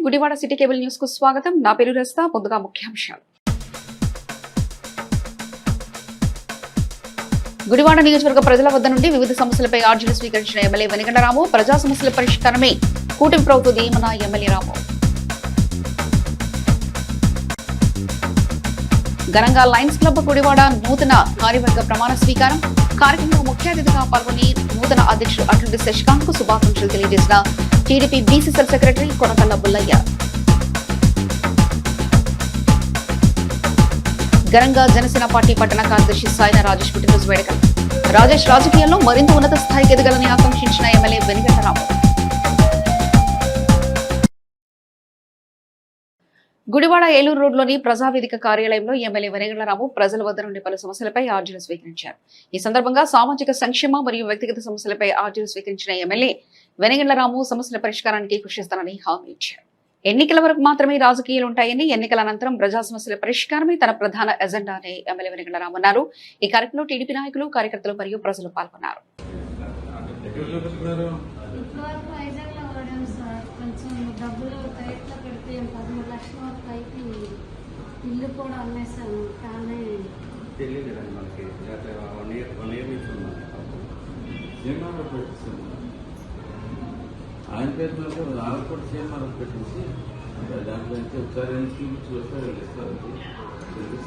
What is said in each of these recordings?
Gudivada city cable news కు స్వాగతం. నా పేరు రస్తా. ముందుగా ముఖ్యాంశాలు. గుడివాడ నియోజకవర్గ ప్రజల వద్ద నుండి వివిధ సమస్యలపై ఆర్జీలు స్వీకరించిన ఎమ్మెల్యే వెనిగండ్ల రాము. ప్రజా సమస్యల పరిష్కారమే కూటమి ప్రభుత్వ ధీమన ఎమ్మెల్యే రాము. ఘనంగా లయన్స్ క్లబ్ గుడివాడ నూతన కార్యవర్గ ప్రమాణ స్వీకారం. కార్యక్రమంలో ముఖ్య అతిథిగా పాల్గొని నూతన అధ్యక్షుడు అట్లుడి శశికాంత్ కు శుభాకాంక్షలు తెలియజేసిన TDP BCCL secretary Konakalla Bullayya. ఘనంగా జనసేన పార్టీ పట్టణ కార్యదర్శి సాయిన రాజేష్ పుట్టినరోజు వేడుకలు. రాజేష్ రాజకీయాల్లో మరింత ఉన్నత స్థాయికి ఎదగాలని ఆకాంక్షించిన ఎమ్మెల్యే వెనిగండ్ల రాము. గుడివాడ ఏలూరు రోడ్లోని ప్రజావేదిక కార్యాలయంలో ఎమ్మెల్యే వెనిగండ్ల రాము ప్రజల వద్ద నుండి పలు సమస్యలపై ఆర్జీలు స్వీకరించారు. ఈ సందర్భంగా సామాజిక సంక్షేమ మరియు వ్యక్తిగత సమస్యలపై ఆర్జీలు స్వీకరించిన ఎమ్మెల్యే వెనిగండ్ల రాము సమస్యల పరిష్కారానికి కృషి చేస్తానని హామీ ఇచ్చారు. ఎన్నికల వరకు మాత్రమే రాజకీయాలు ఉంటాయని, ఎన్నికల అనంతరం ప్రజా సమస్యల పరిష్కారమే తన ప్రధాన ఎజెండా అని ఎమ్మెల్యే వెనిగండ్ల రాము అన్నారు. ఈ కార్యక్రమంలో టీడీపీ నాయకులు, కార్యకర్తలు మరియు ప్రజలు పాల్గొన్నారు. ఇల్లు కూడా అమ్మేసాను కానీ తెలియదు కదా మనకి. వన్ ఇయర్ నుంచి ఆయన పేరు మీద ఆవిడ కూడా సీఎంఆర్ పెట్టేసి దాంట్లో నుంచి ఒకసారి చూపించి వస్తే వాళ్ళు ఇస్తారు.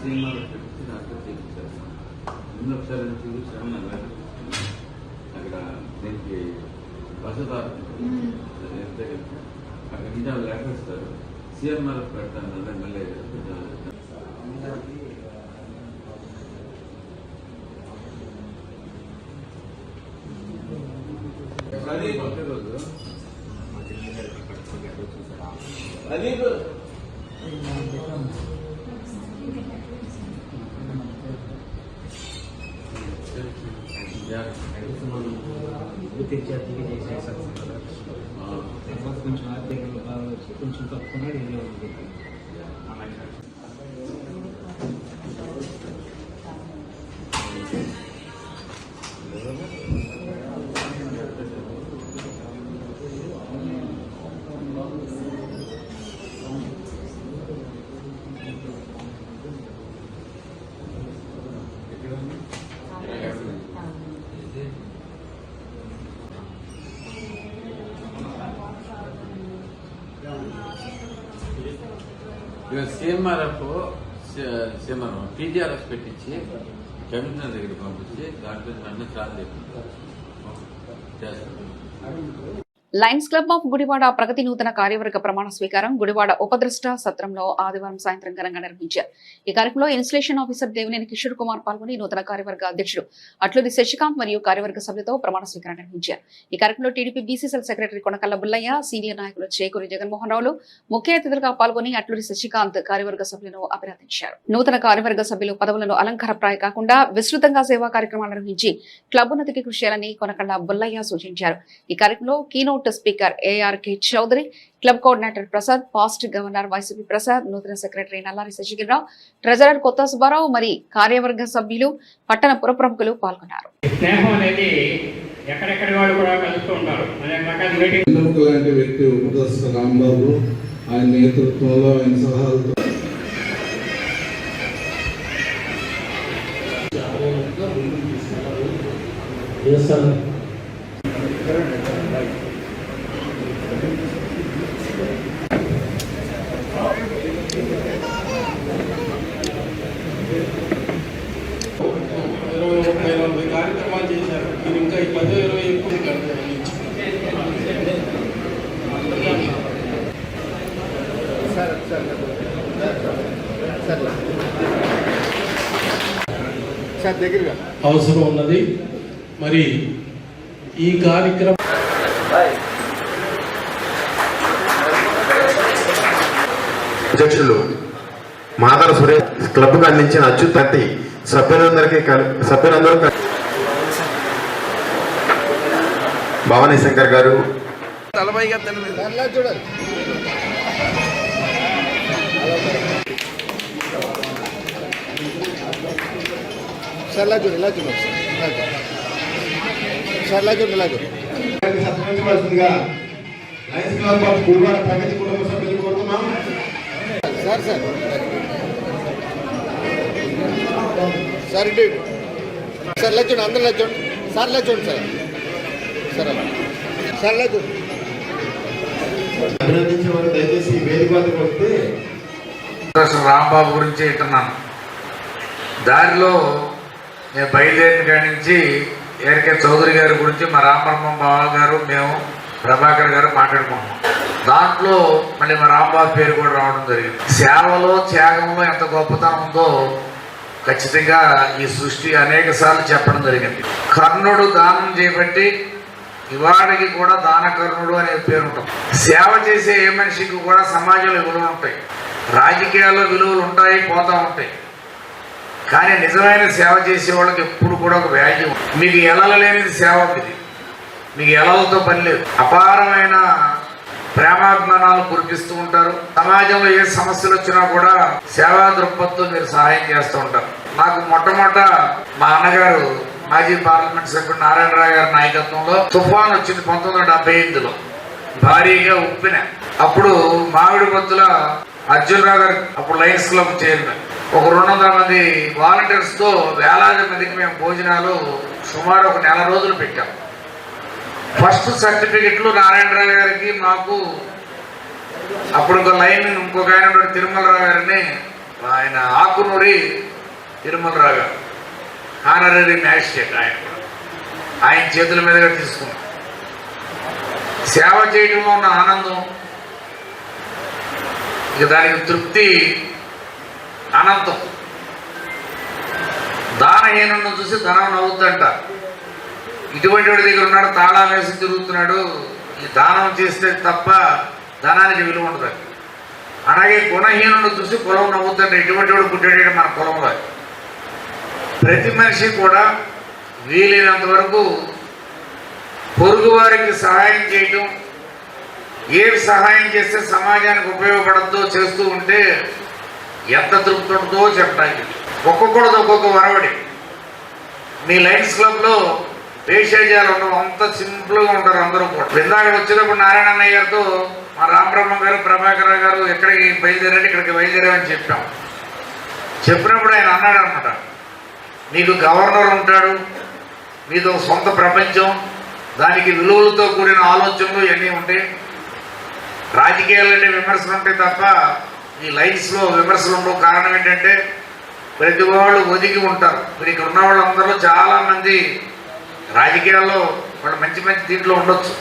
సీఎంఆర్ పెట్టేసి దాంట్లో చూపించారు. ముందు ఒకసారి చూపించాను అక్కడ దీనికి వసతి ఎంత అక్కడ నుంచి వాళ్ళు లెటర్ ఇస్తారు. సీఎంఆర్ పెడతాను మళ్ళీ కొంచెం ఆర్థికంగా బాగా వచ్చి కొంచెం తక్కువ సీఎంఆర్ఎఫ్ టీజీఆర్ఎస్ పెట్టించి కమిషనర్ దగ్గర పంపించి దాంట్లో అన్ని స్టార్ట్ చేస్తారు. లయన్స్ క్లబ్ ఆఫ్ గుడివాడ ప్రగతి నూతన కార్యవర్గ ప్రమాణ స్వీకారం గుడివాడ ఉపద్రష్ట సత్రంలో ఆదివారం సాయంత్రం ఘనంగా నిర్వహించారు. ఈ కార్యక్రమంలో ఇన్స్టలేషన్ ఆఫీసర్ దేవినేని కిషోర్ కుమార్ పాల్గొని నూతన కార్యవర్గ అధ్యక్షుడు అట్లుడి శశికాంత్ మరియు కార్యవర్గ సభ్యులతో ప్రమాణ స్వీకారం నిర్వహించారు. ఈ కార్యక్రమంలో TDP BCCL secretary Konakalla Bullayya, senior నాయకులు చేకూరి జగన్మోహన్ రావులు ముఖ్య అతిథులుగా పాల్గొని అట్లుడి శశికాంత్ కార్యవర్గ సభ్యులను అభినందించారు. నూతన కార్యవర్గ సభ్యులు పదవులను అలంకారప్రాయ కాకుండా విస్తృతంగా సేవా కార్యక్రమాలు నిర్వహించి క్లబ్ ఉన్నతికి కృషి చేయాలని కొనకళ్ళ బుల్లయ్య సూచించారు. ఈ కార్యక్రమంలో keynote speaker ARK Chowdary, club coordinator Prasad, past governor YCP Prasad, నూతన సెక్రటరీ నల్లారి శశిగిరిరావు, ట్రెజరర్ కొత్త సుబ్బారావు మరి కార్యవర్గ సభ్యులు, పట్టణ పుర ప్రముఖులు పాల్గొన్నారు. స్నేహం అనేది ఎక్కడెక్కడి వాళ్ళు కూడా కలుస్తూ ఉంటారు. లాంటి వ్యక్తి ఉపదర్శన రాంబాబు ఆయన నేతృత్వంలో ఆయన సలహాలతో కార్యక్రమాలు చేశారు. మీరు ఇంకా ఈ 10-20 ఎక్కువ అవసరం ఉన్నది. మరి ఈ కార్యక్రమం అధ్యక్షులు మాదర సురేష్ క్లబ్కు అందించిన అత్యున్నతి సభ్యులందరూ భవానీ శంకర్ గారు, సత్కరించవలసిందిగా లయన్స్ క్లబ్ ఆఫ్ గుడివాడ ప్రగతి కుటుంబ సభ్యులు సార్ ఇటు సార్ లేచండి, అందరూ లేచండి సార్, లేచండి సార్, సరే సార్ లేచండి. అభినందించే వారు దయచేసి వేదిక వద్దకు వస్తే. రాంబాబు గురించి వింటున్నాను. దారిలో నేను బయలుదేరిన కాడి నుంచి ఏరికే చౌదరి గారి గురించి మా రామబ్రహ్మం బావ గారు, మేము ప్రభాకర్ గారు మాట్లాడుకున్నాం. దాంట్లో మళ్ళీ మా రాంబాబు పేరు కూడా రావడం జరిగింది. సేవలో త్యాగంలో ఎంత గొప్పతనం ఉందో ఖచ్చితంగా ఈ సృష్టి అనేక సార్లు చెప్పడం జరిగింది. కర్ణుడు దానం చేపట్టి ఇవాడికి కూడా దానకర్ణుడు అనే పేరు ఉంటుంది. సేవ చేసే ఏ మనిషికి కూడా సమాజంలో విలువలు ఉంటాయి, రాజకీయాల్లో విలువలు ఉంటాయి, పోతూ ఉంటాయి. కానీ నిజమైన సేవ చేసే వాళ్ళకి ఎప్పుడు కూడా ఒక వాల్యూ. మీకు ఎలలు లేనిది సేవ ఉంటుంది, మీకు ఎలలతో పని లేదు. అపారమైన ప్రేమాభిమానాలు కురిపిస్తూ ఉంటారు. సమాజంలో ఏ సమస్యలు వచ్చినా కూడా సేవా దృక్పథంతో మీరు సహాయం చేస్తూ ఉంటారు. నాకు మొట్టమొదట మా అన్నగారు మాజీ పార్లమెంట్ సభ్యుడు నారాయణరావు గారి నాయకత్వంలో తుఫాన్ వచ్చింది 1978లో, భారీగా ఉప్పిన. అప్పుడు మామిడి బొత్తుల అర్జునరావు గారు అప్పుడు లయన్స్ క్లబ్ చైర్మన్, ఒక 200 మంది వాలంటీర్స్తో వేలాది మందికి మేము భోజనాలు సుమారు ఒక నెల రోజులు పెట్టాం. ఫస్ట్ సర్టిఫికెట్లు నారాయణరావు గారికి, మాకు అప్పుడు ఒక లైన్ ఇంకొక ఆయన తిరుమలరావు గారిని, ఆయన ఆకునూరి తిరుమలరావు గారు ఆనరీ మ్యాజిస్ట్రేట్, ఆయన చేతుల మీదుగా తీసుకున్నాం. సేవ చేయడంలో ఉన్న ఆనందం, ఇక దానికి తృప్తి అనంతం. దానహీనులను చూసి ధనం నవ్వుద్దంట. ఇటువంటి వాడి దగ్గర ఉన్నాడు, తాళా వేసి తిరుగుతున్నాడు, ఈ దానం చేస్తే తప్ప ధనానికి విలువ ఉండదు. అలాగే గుణహీనులను చూసి కులం నవ్వుతుంటే ఇటువంటి వాడు పుట్టాడు మన కులంలో. ప్రతి మనిషి కూడా వీలైనంత వరకు పొరుగు వారికి సహాయం చేయటం, ఏమి సహాయం చేస్తే సమాజానికి ఉపయోగపడద్దో చేస్తూ ఉంటే ఎంత తృప్తి ఉంటుందో చెప్పడానికి. ఒక్కొక్కడిది ఒక్కొక్క వరవడి. మీ లయన్స్ క్లబ్లో వేషేజాలు ఉండవు, అంత సింపుల్గా ఉంటారు అందరూ కూడా. ఇందాక వచ్చేటప్పుడు నారాయణ అన్నయ్య గారితో మా రామబ్రహ్మ గారు, ప్రభాకర్ గారు ఎక్కడికి బయలుదేరండి, ఇక్కడికి బయలుదేరామని చెప్పాం. చెప్పినప్పుడు ఆయన అన్నాడు అనమాట, మీకు గవర్నర్ ఉంటాడు, మీతో సొంత ప్రపంచం, దానికి విలువలతో కూడిన ఆలోచనలు ఇవన్నీ ఉంటాయి. రాజకీయాలంటే విమర్శలు ఉంటాయి తప్ప ఈ లైఫ్స్లో విమర్శలు ఉండవు. కారణం ఏంటంటే ప్రతి వాళ్ళు ఒదిగి ఉంటారు. మీరు ఇక్కడ ఉన్న వాళ్ళందరూ చాలామంది రాజకీయాల్లో వాళ్ళు మంచి మంచి దీంట్లో ఉండొచ్చు,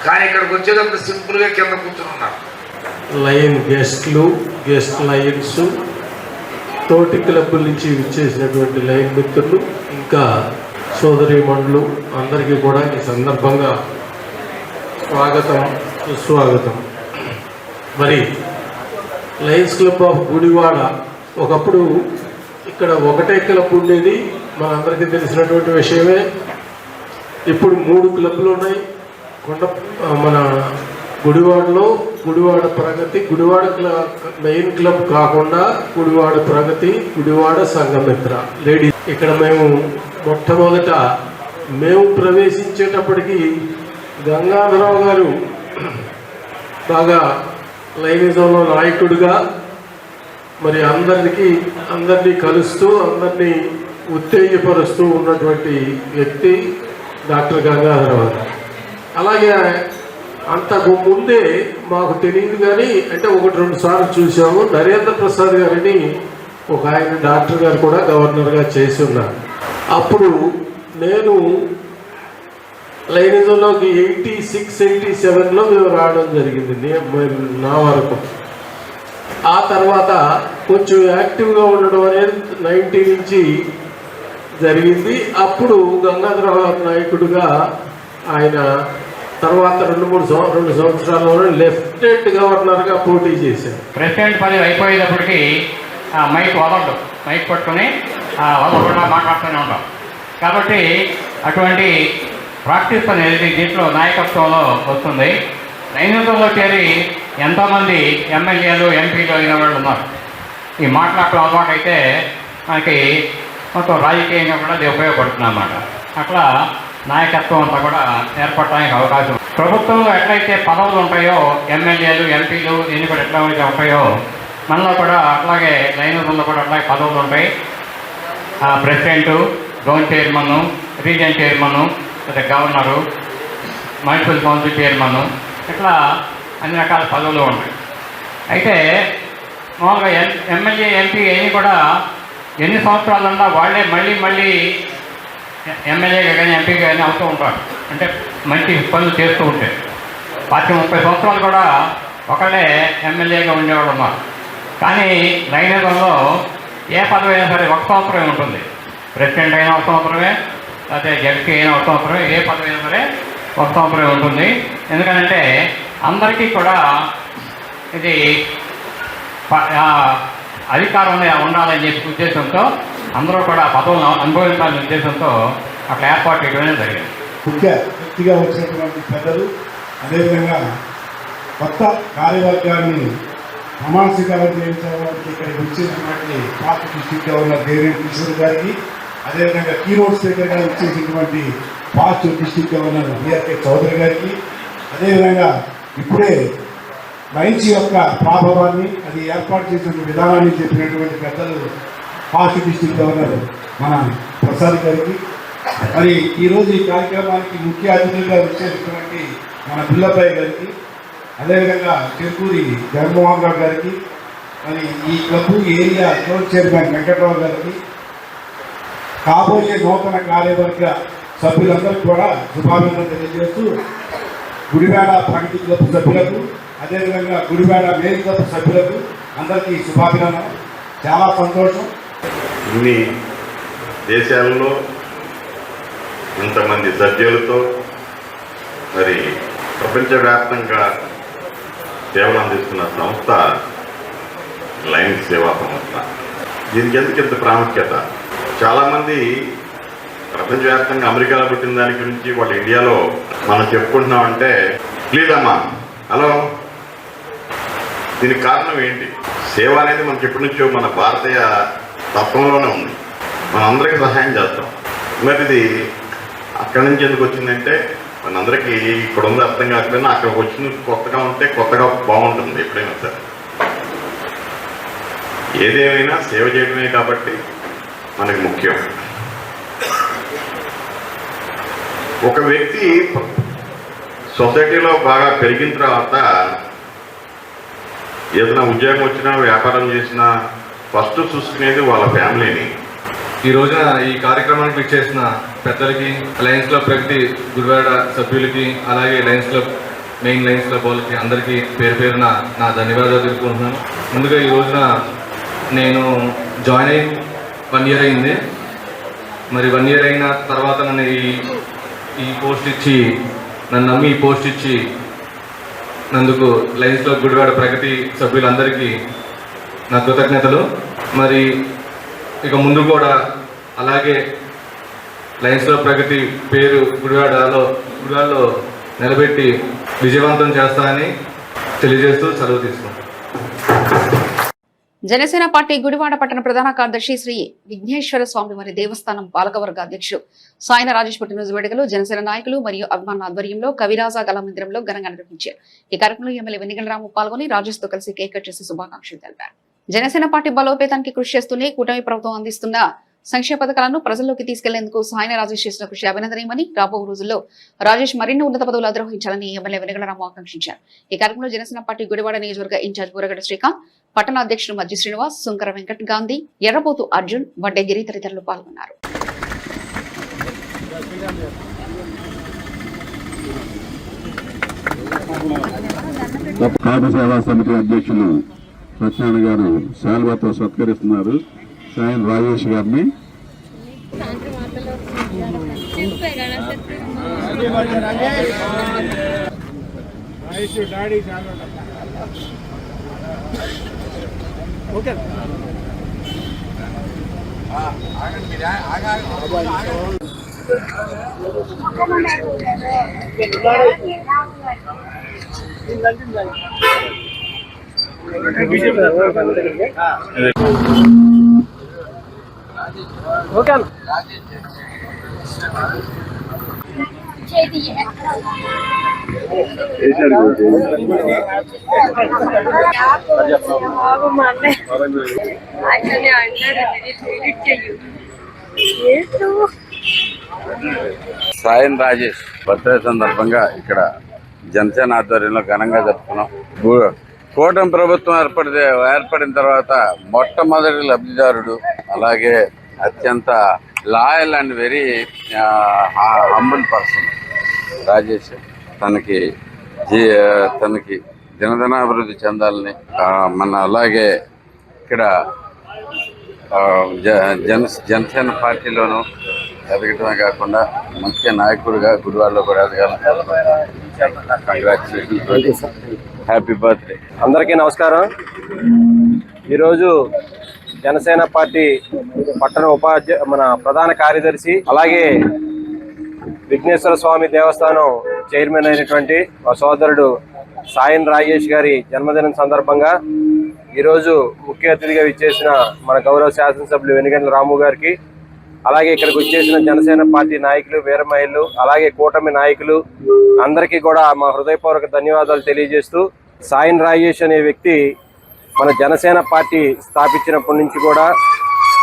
కానీ ఇక్కడికి వచ్చేటప్పుడు సింపుల్గా కింద కూర్చొని ఉన్నారు. లయన్ గెస్ట్లు, గెస్ట్ లయన్స్, తోటి క్లబ్బుల నుంచి విచ్చేసినటువంటి లయన్ మిత్రులు, ఇంకా సోదరీమణులు అందరికీ కూడా ఈ సందర్భంగా స్వాగతం, సుస్వాగతం. మరి లయన్స్ క్లబ్ ఆఫ్ గుడివాడ ఒకప్పుడు ఇక్కడ ఒకటే క్లబ్ ఉండేది, మనందరికీ తెలిసినటువంటి విషయమే. ఇప్పుడు 3 క్లబ్లు ఉన్నాయి. మన గుడివాడలో గుడివాడ ప్రగతి, గుడివాడ మెయిన్ క్లబ్ కాకుండా గుడివాడ ప్రగతి, గుడివాడ సంఘమిత్ర లేడీస్. ఇక్కడ మేము మొట్టమొదట మేము ప్రవేశించేటప్పటికి గంగాధరరావు గారు బాగా లైనిజంలో నాయకుడిగా మరి అందరినీ కలుస్తూ అందరినీ ఉత్తేజపరుస్తూ ఉన్నటువంటి వ్యక్తి డాక్టర్ గంగాధరరావు గారు. అలాగే అంతకు ముందే మాకు తెలియదు కానీ, అంటే 1-2 సార్లు చూసాము. నరేంద్ర ప్రసాద్ గారిని ఒక ఆయన డాక్టర్ గారు కూడా గవర్నర్గా చేసి ఉన్నారు. అప్పుడు నేను లైనిజంలోకి 86-87లో మేము రావడం జరిగింది నా వరకు. ఆ తర్వాత కొంచెం యాక్టివ్గా ఉండడం అనేది 90 నుంచి జరిగింది. అప్పుడు గంగాధరరావు నాయకుడిగా ఆయన తర్వాత 2 సంవత్సరాల్లోనే లెఫ్టినెంట్ గవర్నర్గా పోటీ చేశారు. ప్రెసిడెంట్ పదవి అయిపోయేటప్పటికి మైక్ వదలడు, మైక్ పట్టుకొని వదలకుండా మాట్లాడుతూనే ఉంటాం. కాబట్టి అటువంటి ప్రాక్టీస్ అనేది దీంట్లో నాయకత్వంలో వస్తుంది. లైనిజంలో చేరి ఎంతోమంది ఎమ్మెల్యేలు, ఎంపీలు అయిన వాళ్ళు ఉన్నారు. ఈ మాట్లాడటం అలవాటు అయితే మనకి మొత్తం రాజకీయంగా కూడా అది ఉపయోగపడుతుంది అన్నమాట. అట్లా నాయకత్వం అంతా కూడా ఏర్పడటానికి అవకాశం. ప్రభుత్వంలో ఎట్లయితే పదవులు ఉంటాయో, ఎమ్మెల్యేలు, ఎంపీలు, ఎన్నికలు ఎట్లా ఉంటాయో మనలో కూడా అట్లాగే లైనర్లో కూడా అట్లాగే పదవులు ఉంటాయి. President, zone chairman, reason chairman, లేదా గవర్నరు, మున్సిపల్ కౌన్సిల్ చైర్మన్, ఇట్లా అన్ని రకాల పదవులు ఉంటాయి. అయితే మామూలుగా ఎమ్మెల్యే, ఎంపీ అన్నీ కూడా ఎన్ని సంవత్సరాలు ఉన్నా వాళ్ళే మళ్ళీ ఎమ్మెల్యేగా కానీ ఎంపీగా కానీ అవుతూ ఉంటారు. అంటే మంచి పనులు చేస్తూ ఉంటే 30 సంవత్సరాలు కూడా ఒకళ్ళే ఎమ్మెల్యేగా ఉండేవాళ్ళు ఉన్నారు. కానీ లైనర్లో ఏ పదవి అయినా సరే 1 సంవత్సరమే ఉంటుంది. ప్రెసిడెంట్ అయినా 1 సంవత్సరమే, లేకపోతే జడ్పీ అయినా 1 సంవత్సరమే, ఏ పదవి అయినా సరే 1 సంవత్సరమే ఉంటుంది. ఎందుకంటే అందరికీ కూడా ఇది అధికారం ఉండాలని చెప్పి ఉద్దేశంతో అందరూ కూడా పదవులను అనుభవించాలనే ఉద్దేశంతో అట్లా ఏర్పాటు చేయడమే జరిగింది. ముఖ్య వ్యక్తిగా వచ్చినటువంటి పెద్దలు, అదేవిధంగా కొత్త కార్యవర్గాన్ని ప్రమాణ స్వీకారం చేయించడానికి ఇక్కడికి వచ్చినటువంటి party district governor Devineni Kishore గారికి, అదేవిధంగా కీనోట్ స్పీకర్గా వచ్చేసినటువంటి past district governor BRK Chowdary గారికి, అదేవిధంగా ఇప్పుడే లైన్స్ యొక్క ప్రాభవాన్ని, అది ఏర్పాటు చేసిన విధానాన్ని చెప్పినటువంటి పెద్దలు పాస్ట్ డిస్ట్రిక్ట్ గవర్నర్ మన ప్రసాద్ గారికి, మరి ఈరోజు ఈ కార్యక్రమానికి ముఖ్య అతిథులుగా వచ్చేటటువంటి మన పిల్లపై గారికి, అదేవిధంగా చెరుకూరి జగన్మోహన్ రావు గారికి, మరి ఈ club area club chairman Venkatrao గారికి, కాబోయే నూతన కార్యవర్గ సభ్యులందరికీ కూడా శుభాభినందనలు తెలియజేస్తూ, గుడివాడ ప్రగతి క్లబ్ సభ్యులకు, అదేవిధంగా గుడివాడ మెయిన్ క్లబ్ సభ్యులకు అందరికీ శుభాభినందన. చాలా సంతోషం. ఇన్ని దేశాల్లో ఇంతమంది సభ్యులతో మరి ప్రపంచవ్యాప్తంగా సేవలు అందిస్తున్న సంస్థ లయన్స్ సేవా సంస్థ. దీనికి ఎందుకు ఇంత ప్రాముఖ్యత? చాలామంది ప్రపంచవ్యాప్తంగా అమెరికాలో పుట్టిన దాని గురించి వాళ్ళు ఇండియాలో మనం చెప్పుకుంటున్నామంటే ప్లీజ్ అమ్మా, హలో, దీనికి కారణం ఏంటి? సేవ అనేది మనకి ఎప్పటి నుంచో మన భారతీయ తత్వంలోనే ఉంది. మనం అందరికీ సహాయం చేస్తాం. మరి ఇది అక్కడి నుంచి ఎందుకు వచ్చిందంటే మనందరికీ ఇక్కడ ఉంది అర్థం కాకపోయినా అక్కడికి వచ్చిన కొత్తగా ఉంటే కొత్తగా బాగుంటుంది ఎప్పుడైనా సరే. ఏదేమైనా సేవ చేయడమే కాబట్టి మనకి ముఖ్యం. ఒక వ్యక్తి సొసైటీలో బాగా పెరిగిన తర్వాత ఏదైనా ఉద్యోగం వచ్చినా వ్యాపారం చేసినా ఫస్ట్ చూసుకునేది వాళ్ళ ఫ్యామిలీని. ఈ రోజున ఈ కార్యక్రమానికి విచ్చేసిన పెద్దలకి, లయన్స్ క్లబ్ ప్రగతి గుడివాడ సభ్యులకి, అలాగే Lions club main Lions club వాళ్ళకి అందరికీ పేరు పేరున నా ధన్యవాదాలు తెలుపుకుంటున్నాను. ముందుగా ఈ రోజున నేను జాయిన్ అయ్యి 1 year అయింది. మరి 1 year అయిన తర్వాత నన్ను ఈ పోస్ట్ ఇచ్చి, నన్ను నమ్మి ఈ పోస్ట్ ఇచ్చి నందుకు లయన్స్ క్లబ్ గుడివాడ ప్రగతి సభ్యులందరికీ నా కృతజ్ఞతలు. మరి ఇక ముందు కూడా అలాగే లయన్స్ క్లబ్ ప్రగతి పేరు గుడివాడలో నిలబెట్టి విజయవంతం చేస్తానని తెలియజేస్తూ సెలవు తీసుకుంటాను. జనసేన పార్టీ గుడివాడ పట్టణ ప్రధాన కార్యదర్శి శ్రీ విఘ్నేశ్వర స్వామి వారి దేవస్థానం పాలకవర్గ అధ్యక్షుడు సాయన రాజేష్ పుట్టినరోజు వేడుకలు జనసేన నాయకులు మరియు అభిమానుల ఆధ్వర్యంలో కవిరాజా కళామందిరంలో ఘనంగా నిర్వహించారు. ఈ కార్యక్రమంలో ఎమ్మెల్యే వెనిగల రాము పాల్గొని రాజేష్ తో కలిసి కేక్ కట్ చేసి శుభాకాంక్షలు తెలిపారు. జనసేన పార్టీ బలోపేతానికి కృషి చేస్తూనే కూటమి ప్రభుత్వం అందిస్తున్న సంక్షేమ పథకాలను ప్రజల్లోకి తీసుకెళ్లేందుకు సాయన రాజేష్ చేసిన కృషి అభినందనీయమని, రాబో రోజుల్లో రాజేష్ మరిన్ని ఉన్నత పదవులు అధిరోహించాలని ఎమ్మెల్యే వెనిగల రాము ఆకాంక్షించారు. ఈ కార్యక్రమంలో జనసేన పార్టీ గుడివాడ నియోజకవర్గ ఇన్ఛార్జ్ బూరగడ్డ శ్రీకాంత్, పట్టణ అధ్యక్షుడు మజ్జి శ్రీనివాస్, సుంకర వెంకట్ గాంధీ, ఎర్రబోతు అర్జున్, వడ్డెగిరి తదితరులు పాల్గొన్నారు. కాపు సేవా సమితి అధ్యక్షులు సత్యనారాయణ గారు శాల్వాతో సత్కరిస్తున్నారు సాయన రాజేష్ గారిని. సాయం రాజేష్ బర్త్డే సందర్భంగా ఇక్కడ జనసేన ఆధ్వర్యంలో ఘనంగా జరుపుకున్నాం. కూటమి ప్రభుత్వం ఏర్పడిన తర్వాత మొట్టమొదటి లబ్ధిదారుడు, అలాగే అత్యంత loyal and very humble person Rajesh. తనకి దినదినాభివృద్ధి చెందాలని అలాగే ఇక్కడ జనసేన పార్టీలోనూ ఎదగటమే కాకుండా ముఖ్య నాయకుడిగా గుడివాడలో కూడా ఎదగాలని కంగ్రాచులేషన్స్. Happy birthday. అందరికీ నమస్కారం. ఈరోజు జనసేన పార్టీ పట్టణ మన ప్రధాన కార్యదర్శి, అలాగే విఘ్నేశ్వర స్వామి దేవస్థానం చైర్మన్ అయినటువంటి మా సోదరుడు సాయం రాజేష్ గారి జన్మదినం సందర్భంగా ఈరోజు ముఖ్య అతిథిగా విచ్చేసిన మన గౌరవ శాసనసభ్యులు వెనిగండ్ల రాము గారికి, అలాగే ఇక్కడికి వచ్చేసిన జనసేన పార్టీ నాయకులు, వీర మహిళలు, అలాగే కూటమి నాయకులు అందరికీ కూడా మా హృదయపూర్వక ధన్యవాదాలు తెలియజేస్తూ, సాయం రాజేష్ అనే వ్యక్తి మన జనసేన పార్టీ స్థాపించినప్పటి నుంచి కూడా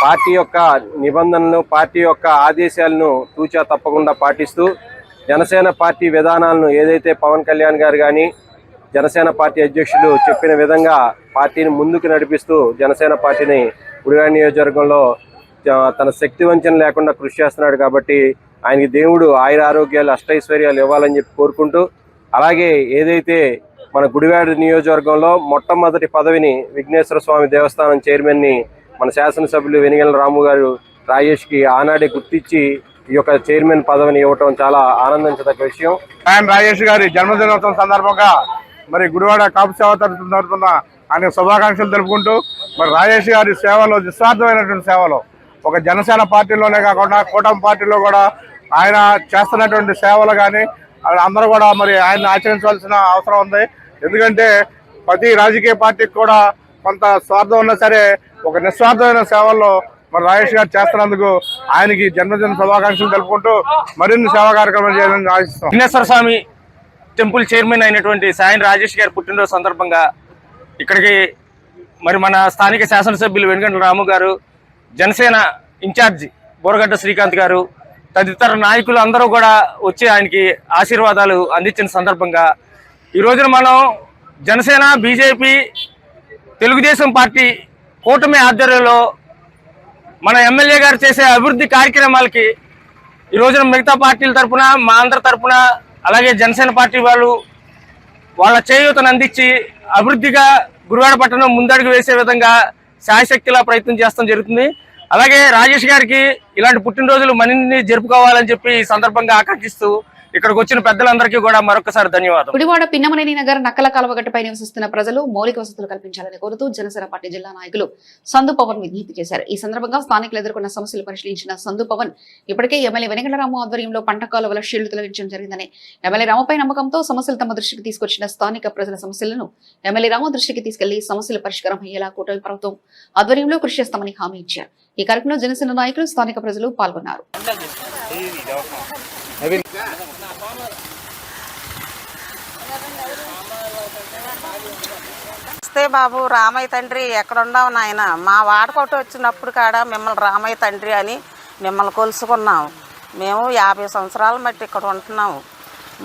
పార్టీ యొక్క నిబంధనలు, పార్టీ యొక్క ఆదేశాలను తూచా తప్పకుండా పాటిస్తూ జనసేన పార్టీ విధానాలను ఏదైతే పవన్ కళ్యాణ్ గారు కానీ జనసేన పార్టీ అధ్యక్షులు చెప్పిన విధంగా పార్టీని ముందుకు నడిపిస్తూ జనసేన పార్టీని గుడివాడ నియోజకవర్గంలో తన శక్తి వంచన లేకుండా కృషి చేస్తున్నాడు. కాబట్టి ఆయనకి దేవుడు ఆయుర ఆరోగ్యాలు, అష్టైశ్వర్యాలు ఇవ్వాలని చెప్పి కోరుకుంటూ, అలాగే ఏదైతే మన గుడివాడ నియోజకవర్గంలో మొట్టమొదటి పదవిని విఘ్నేశ్వర స్వామి దేవస్థానం చైర్మన్ని మన శాసనసభ్యులు వెనిగండ్ల రాము గారు రాజేష్కి ఆనాడే గుర్తించి ఈ యొక్క చైర్మన్ పదవిని ఇవ్వటం చాలా ఆనందించదగ్గ విషయం. సాయం రాజేష్ గారి జన్మదినోత్సవం సందర్భంగా మరి గుడివాడ కాపు సేవ తరఫున ఆయన శుభాకాంక్షలు తెలుపుకుంటూ, మరి రాజేష్ గారి సేవలో, నిస్వార్థమైనటువంటి సేవలో ఒక జనసేన పార్టీలోనే కాకుండా కూటమి పార్టీలో కూడా ఆయన చేస్తున్నటువంటి సేవలు కానీ అందరూ కూడా మరి ఆయన ఆచరించవలసిన అవసరం ఉంది. ఎందుకంటే ప్రతి రాజకీయ పార్టీకి కూడా కొంత స్వార్థం ఉన్నా సరే ఒక నిస్వార్థమైన సేవల్లో మరి రాజేష్ గారు చేస్తున్నందుకు ఆయనకి జన్మదిన శుభాకాంక్షలు తెలుపుకుంటూ మరిన్ని సేవా కార్యక్రమాలు చేయాలని ఆశిస్తాం. విఘ్నేశ్వర స్వామి టెంపుల్ చైర్మన్ అయినటువంటి సాయం రాజేష్ గారి పుట్టినరోజు సందర్భంగా ఇక్కడికి మరి మన స్థానిక శాసనసభ్యులు వెనిగండ్ల రాము గారు, జనసేన ఇన్ఛార్జి బోరగడ్డ శ్రీకాంత్ గారు, తదితర నాయకులు అందరూ కూడా వచ్చి ఆయనకి ఆశీర్వాదాలు అందించిన సందర్భంగా ఈ రోజున మనం జనసేన, బీజేపీ, తెలుగుదేశం పార్టీ కూటమి ఆధ్వర్యంలో మన ఎమ్మెల్యే గారు చేసే అభివృద్ధి కార్యక్రమాలకి ఈ రోజున మిగతా పార్టీల తరఫున, మా అందరి తరఫున, అలాగే జనసేన పార్టీ వాళ్ళు వాళ్ళ చేయూతను అందించి అభివృద్ధిగా గుడివాడ పట్టణం ముందడుగు వేసే విధంగా శాయశక్తిలా ప్రయత్నం చేస్తాం జరుగుతుంది. అలాగే రాజేష్ గారికి ఇలాంటి పుట్టినరోజులు మరిన్ని జరుపుకోవాలని చెప్పి ఈ సందర్భంగా ఆకాంక్షిస్తూ ఇక్కడికి వచ్చిన పెద్దలందరికీ కూడా మరొకసారి ధన్యవాదాలు. గుడివాడ పిన్నమనేని నగర్ నక్కల కాలువగట్టుపై నివసిస్తున్న ప్రజలు మౌలిక వసతులు కల్పించాలని కోరుతూ జనసేన పార్టీ జిల్లా నాయకులు సందు పవన్ విజ్ఞప్తి చేశారు. ఈ సందర్భంగా స్థానికులు ఎదుర్కొన్న సమస్యలు పరిశీలించిన సందు పవన్ ఇప్పటికే ఎమ్మెల్యే వెనిగండ్ల రాము ఆధ్వర్యంలో పంట కాలువల షీళ్లు తొలగించడం జరిగిందని, ఎమ్మెల్యే రాముపై నమ్మకంతో సమస్యలు తమ దృష్టికి తీసుకొచ్చిన స్థానిక ప్రజల సమస్యలను ఎమ్మెల్యే రాము దృష్టికి తీసుకెళ్లి సమస్యల పరిష్కారం అయ్యేలా కూటమి ప్రభుత్వం ఆధ్వర్యంలో కృషి చేస్తామని హామీ ఇచ్చారు. ఈ కార్యక్రమంలో జనసేన నాయకులు, స్థానిక ప్రజలు పాల్గొన్నారు. నమస్తే బాబు, రామయ్య తండ్రి ఎక్కడున్నావు నాయన? మా వాడకోట వచ్చినప్పుడు కాడ మిమ్మల్ని రామయ్య తండ్రి అని మిమ్మల్ని కొలుసుకున్నాం. మేము 50 సంవత్సరాల మట్టి ఇక్కడ ఉంటున్నాము.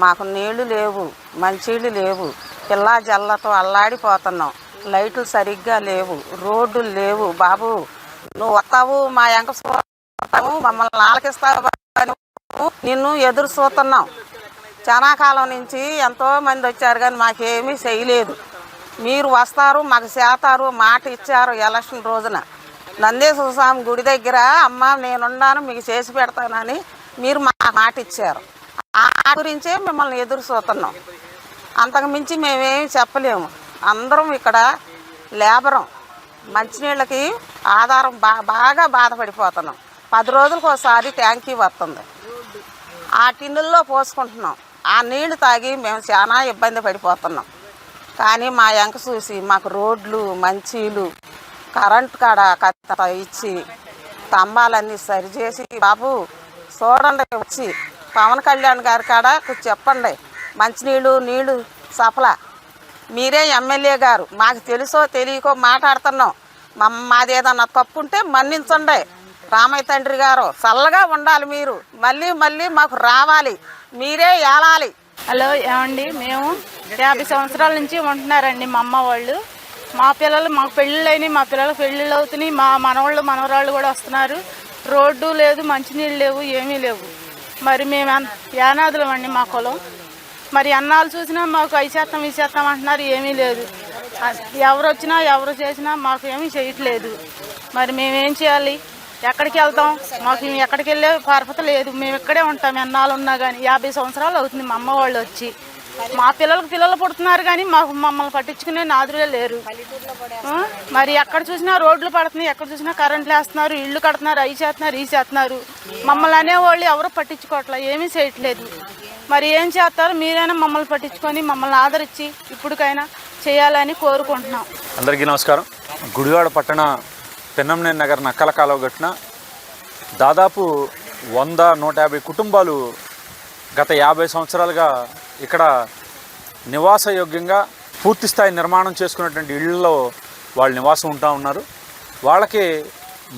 మాకు నీళ్లు లేవు, మంచినీళ్ళు లేవు, పిల్లా జల్లతో అల్లాడిపోతున్నాం. లైట్లు సరిగ్గా లేవు, రోడ్లు లేవు. బాబు నువ్వు వస్తావు, మా ఎంక మమ్మల్ని ఆలకిస్తావు, నిన్ను ఎదురు చూస్తున్నాం. చాలా కాలం నుంచి ఎంతోమంది వచ్చారు కానీ మాకేమీ చేయలేదు. మీరు వస్తారు, మాకు చేస్తారు, మాట ఇచ్చారు ఎలక్షన్ రోజున. నందేశ్వర స్వామి గుడి దగ్గర అమ్మ నేనున్నాను మీకు చేసి పెడతానని మీరు మాట ఇచ్చారు. ఆ గురించే మిమ్మల్ని ఎదురు చూస్తున్నాం. అంతకు మించి మేమేమి చెప్పలేము. అందరం ఇక్కడ లేబరం, మంచినీళ్ళకి ఆధారం బాగా బాధపడిపోతున్నాం. 10 రోజులకు ఒకసారి ట్యాంకీ వస్తుంది, ఆ టిన్నుల్లో పోసుకుంటున్నాం. ఆ నీళ్లు తాగి మేము చాలా ఇబ్బంది పడిపోతున్నాం. కానీ మా ఎంక చూసి మాకు రోడ్లు, మంచీలు, కరెంటు కాడ కత్త ఇచ్చి స్తంభాలన్నీ సరిచేసి బాబు చూడండి వచ్చి పవన్ కళ్యాణ్ గారి కాడ చెప్పండి, మంచినీళ్ళు నీళ్లు సప్లా. మీరే ఎమ్మెల్యే గారు, మాకు తెలుసో తెలియకో మాట్లాడుతున్నాం. మాది ఏదన్నా తప్పు ఉంటే మన్నించండి. రామయ్య తండ్రి గారు చల్లగా ఉండాలి, మీరు మళ్ళీ మళ్ళీ మాకు రావాలి, మీరే ఏలాలి. హలో, ఏమండి, మేము 50 సంవత్సరాల నుంచి ఉంటున్నారండి. మా అమ్మ వాళ్ళు, మా పిల్లలు, మాకు పెళ్ళిళ్ళు అయినాయి, మా పిల్లలకు పెళ్ళిళ్ళు అవుతున్నాయి, మా మనవాళ్ళు మనవరాళ్ళు కూడా వస్తున్నారు. రోడ్డు లేదు, మంచినీళ్ళు లేవు, ఏమీ లేవు. మరి మేము యానాదులం అండి మా కులం. మరి అన్నాలు చూసినా మాకు ఐసేత్తం ఈసేత్తం అంటున్నారు, ఏమీ లేదు. ఎవరు వచ్చినా ఎవరు చేసినా మాకు ఏమీ చేయట్లేదు. మరి మేమేం చేయాలి? ఎక్కడికి వెళ్తాం? మాకు ఎక్కడికి వెళ్ళే పరపత లేదు. మేము ఇక్కడే ఉంటాం ఎన్నాళ్ళు ఉన్నా కానీ. 50 సంవత్సరాలు అవుతుంది మా అమ్మ వాళ్ళు వచ్చి. మా పిల్లలు పుడుతున్నారు కానీ మమ్మల్ని పట్టించుకునే నాదులే లేరు. మరి ఎక్కడ చూసినా రోడ్లు పడుతున్నాయి, ఎక్కడ చూసినా కరెంట్లు వేస్తున్నారు, ఇళ్ళు కడుతున్నారు, అవి చేస్తున్నారు, ఈ చేస్తున్నారు. మమ్మల్ని అనేవాళ్ళు ఎవరు పట్టించుకోవట్లేదు, ఏమీ చేయట్లేదు. మరి ఏం చేస్తారు? మీరైనా మమ్మల్ని పట్టించుకొని మమ్మల్ని ఆదరించి ఇప్పటికైనా చేయాలని కోరుకుంటున్నాం. అందరికీ నమస్కారం. గుడివాడ పట్టణ పెన్నంనేని నగర్ నక్కల కాలువ గట్టున దాదాపు 100-150 కుటుంబాలు గత 50 సంవత్సరాలుగా ఇక్కడ నివాసయోగ్యంగా పూర్తిస్థాయి నిర్మాణం చేసుకున్నటువంటి ఇళ్లలో వాళ్ళు నివాసం ఉంటా ఉన్నారు. వాళ్ళకి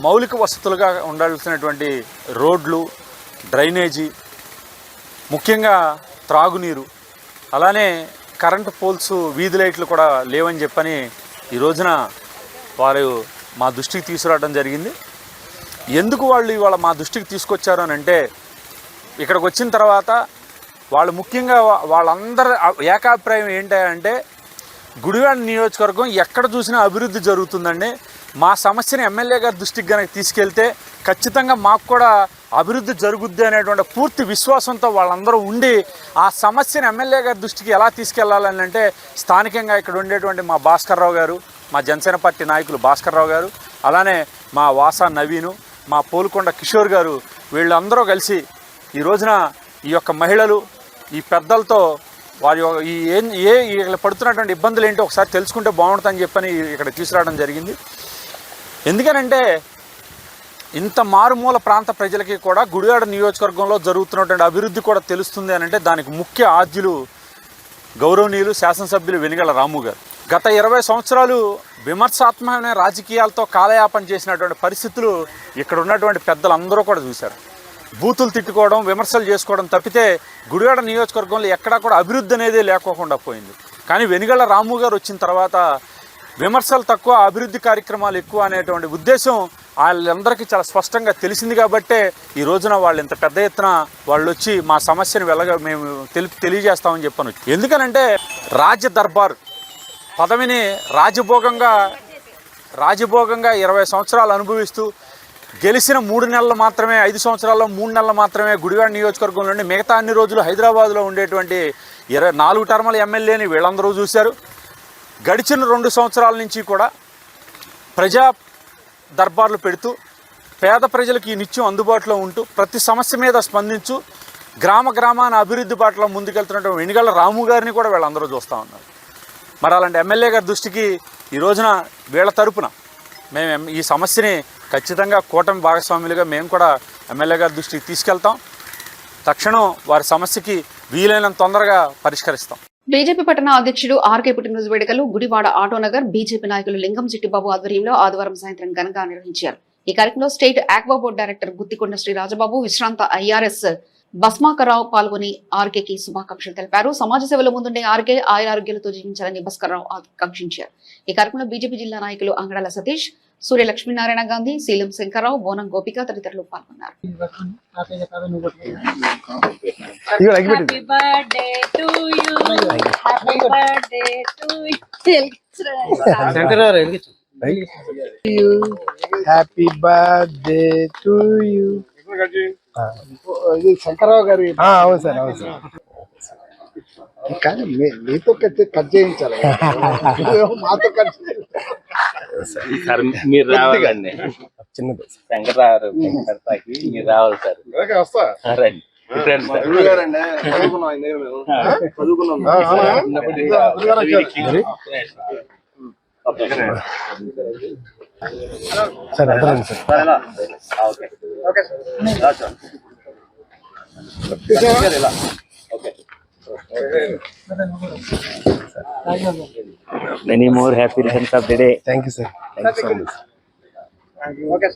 మౌలిక వసతులుగా ఉండాల్సినటువంటి రోడ్లు, డ్రైనేజీ, ముఖ్యంగా త్రాగునీరు, అలానే కరెంటు పోల్స్, వీధి లైట్లు కూడా లేవని చెప్పని ఈ రోజున వారు మా దృష్టికి తీసుకురావడం జరిగింది. ఎందుకు వాళ్ళు ఇవాళ మా దృష్టికి తీసుకొచ్చారు అని అంటే, ఇక్కడికి వచ్చిన తర్వాత వాళ్ళు ముఖ్యంగా వాళ్ళందరి ఏకాభిప్రాయం ఏంటంటే, గుడివాడ నియోజకవర్గం ఎక్కడ చూసినా అభివృద్ధి జరుగుతుందండి. మా సమస్యని ఎమ్మెల్యే గారి దృష్టికి కనుక తీసుకెళ్తే ఖచ్చితంగా మాకు కూడా అభివృద్ధి జరుగుద్ది అనేటువంటి పూర్తి విశ్వాసంతో వాళ్ళందరూ ఉండి ఆ సమస్యని ఎమ్మెల్యే గారి దృష్టికి ఎలా తీసుకెళ్లాలని అంటే, స్థానికంగా ఇక్కడ ఉండేటువంటి మా భాస్కర్రావు గారు, మా జనసేన పార్టీ నాయకులు భాస్కర్రావు గారు, అలానే మా వాసా నవీను, మా పోలుకొండ కిషోర్ గారు, వీళ్ళందరూ కలిసి ఈ రోజున ఈ యొక్క మహిళలు, ఈ పెద్దలతో వారి ఇక్కడ పడుతున్నటువంటి ఇబ్బందులు ఏంటో ఒకసారి తెలుసుకుంటే బాగుంటుందని చెప్పని ఇక్కడ తీసుకురావడం జరిగింది. ఎందుకనంటే ఇంత మారుమూల ప్రాంత ప్రజలకి కూడా గుడివాడ నియోజకవర్గంలో జరుగుతున్నటువంటి అభివృద్ధి కూడా తెలుస్తుంది అని అంటే దానికి ముఖ్య ఆద్యులు గౌరవనీయులు శాసనసభ్యులు వెనిగళ్ల రాము గారు. గత 20 సంవత్సరాలు విమర్శాత్మకమైన రాజకీయాలతో కాలయాపన చేసినటువంటి పరిస్థితులు ఇక్కడ ఉన్నటువంటి పెద్దలందరూ కూడా చూశారు. బూతులు తిట్టుకోవడం, విమర్శలు చేసుకోవడం తప్పితే గుడివాడ నియోజకవర్గంలో ఎక్కడా కూడా అభివృద్ధి అనేది లేకోకుండా పోయింది. కానీ వెనిగళ్ల రాము గారు వచ్చిన తర్వాత విమర్శలు తక్కువ, అభివృద్ధి కార్యక్రమాలు ఎక్కువ అనేటువంటి ఉద్దేశం వాళ్ళందరికీ చాలా స్పష్టంగా తెలిసింది. కాబట్టే ఈ రోజున వాళ్ళు ఇంత పెద్ద ఎత్తున వాళ్ళు వచ్చి మా సమస్యను మేము తెలియజేస్తామని చెప్పను. ఎందుకనంటే రాజ్య దర్బార్ పదవిని రాజభోగంగా 20 సంవత్సరాలు అనుభవిస్తూ గెలిచిన 3 నెలలు మాత్రమే, 5 సంవత్సరాల్లో 3 నెలలు మాత్రమే గుడివాడ నియోజకవర్గంలో ఉండి మిగతా అన్ని రోజులు హైదరాబాద్లో ఉండేటువంటి 4 టర్ముల ఎమ్మెల్యేని వీళ్ళందరూ చూశారు. గడిచిన 2 సంవత్సరాల నుంచి కూడా ప్రజా దర్బార్లు పెడుతూ పేద ప్రజలకు ఈ నిత్యం అందుబాటులో ఉంటూ ప్రతి సమస్య మీద స్పందించు గ్రామాన అభివృద్ధి బాటలో ముందుకెళ్తున్నటువంటి వెనిగళ్ల రాము గారిని కూడా వీళ్ళందరూ చూస్తూ ఉన్నారు. మరి అలాంటి ఎమ్మెల్యే గారి దృష్టికి ఈ రోజున వీళ్ళ తరపున మేము ఈ సమస్యని ఖచ్చితంగా కూటమి భాగస్వాములుగా మేము కూడా ఎమ్మెల్యే గారి దృష్టికి తీసుకెళ్తాం. తక్షణం వారి సమస్యకి వీలైనంత తొందరగా పరిష్కరిస్తాం. బీజేపీ పట్టణ అధ్యక్షుడు ఆర్కే పుట్టినరోజు వేడుకలు గుడివాడ ఆటోనగర్ బీజేపీ నాయకులు లింగం చిట్టిబాబు ఆధ్వర్యంలో ఆదివారం సాయంత్రం ఘనంగా నిర్వహించారు. ఈ కార్యక్రమంలో state aqua board director Guttikonda Sri Rajababu, విశ్రాంత ఐఆర్ఎస్ భస్మాకర్రావు పాల్గొని ఆర్కేకి శుభాకాంక్షలు తెలిపారు. సమాజ సేవలో ముందుండే ఆర్కే ఆయురారోగ్యాలతో జీవించాలని భాస్కర్రావు ఆకాంక్షించారు. ఈ కార్యక్రమంలో బీజేపీ జిల్లా నాయకులు అంగడాల సతీష్, సూర్య లక్ష్మీనారాయణ గాంధీ, శీలం శంకర్రావు, బోనం గోపిక తదితరులు పాల్గొన్నారు. Happy birthday to you. ఇది శంకర్రావు గారి. అవును సార్, అవును సార్. కానీ మీతో కట్ చేయించాలి, మాతో కట్ సార్. మీరు రావాలండి, చిన్నది శంకర్రావు పెడతాకి మీరు రావాలి సార్. రండి sir. Many more happy returns of the day. Thank you, sir. Thank you so much. Okay.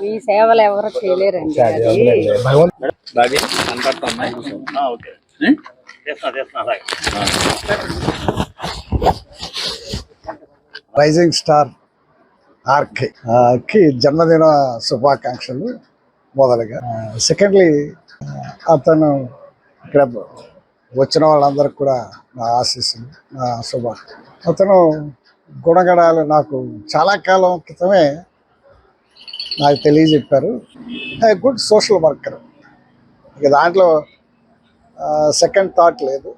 ఈ సేవలు ఎవరు చేయలేరండి. బాగా కనపడుతున్నాయి. ఓకే చేస్తున్నా రైజింగ్ స్టార్ ఆర్కే జన్మదిన శుభాకాంక్షలు మొదలుగా. సెకండ్లీ అతను ఇక్కడ వచ్చిన వాళ్ళందరికీ కూడా నా ఆశీస్సులు, నా అతను గుణగణాలు నాకు చాలా కాలం క్రితమే నాకు తెలియజెప్పారు. గుడ్ సోషల్ వర్కర్, ఇక దాంట్లో సెకండ్ థాట్ లేదు.